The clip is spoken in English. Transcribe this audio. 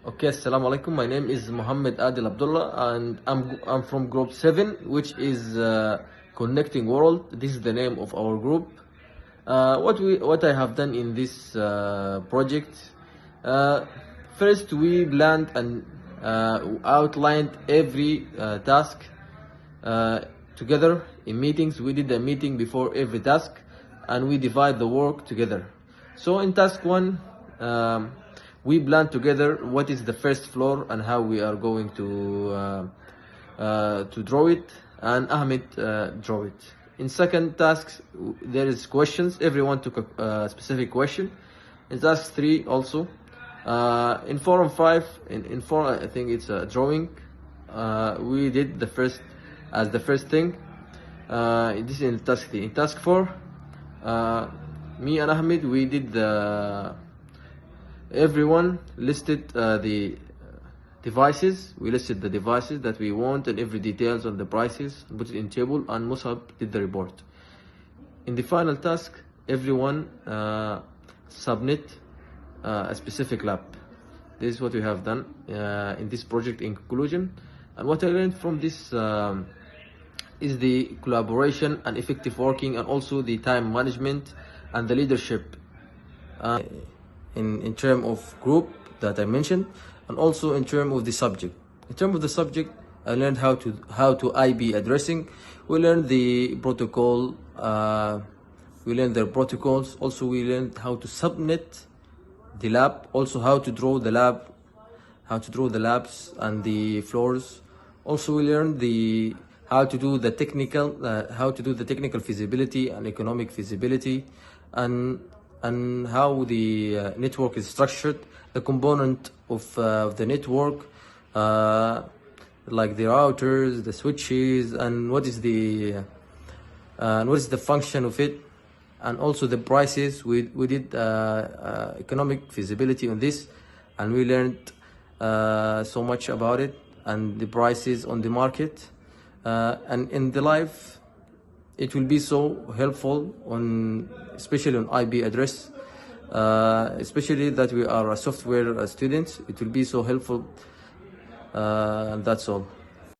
Okay, assalamu alaikum. My name is Muhammad Adil Abdullah, and I'm from Group 7, which is Connecting World. This is the name of our group. What I have done in this project. Uh, First, we planned and outlined every task together in meetings. We did a meeting before every task, and we divide the work together. So in task one, we plan together what is the first floor and how we are going to draw it, and Ahmed draw it. In second task, there is questions. Everyone took a specific question. In task 3 also. In 4 and 5, in 4 I think it's a drawing. We did the first thing. This is in task 3. In task 4, me and Ahmed, we did everyone listed the devices. We listed the devices that we want and every details on the prices, put it in table, and Musab did the report. In the final task, everyone submit a specific lab. This is what we have done in this project in conclusion. And what I learned from this is the collaboration and effective working, and also the time management and the leadership in terms of group that I mentioned, and also in terms of the subject. In terms of the subject, I learned how to IB addressing. We learned the protocol. We learned the protocols. Also, we learned how to submit the lab. Also, how to draw the lab, how to draw the labs and the floors. Also, we learned how to do the technical feasibility and economic feasibility, and how the network is structured, the component of the network, like the routers, the switches, and what is the function of it, and also the prices. We did economic feasibility on this, and we learned so much about it and the prices on the market, and in the life it will be so helpful especially on IB address, especially that we are a software students. It will be so helpful, and that's all.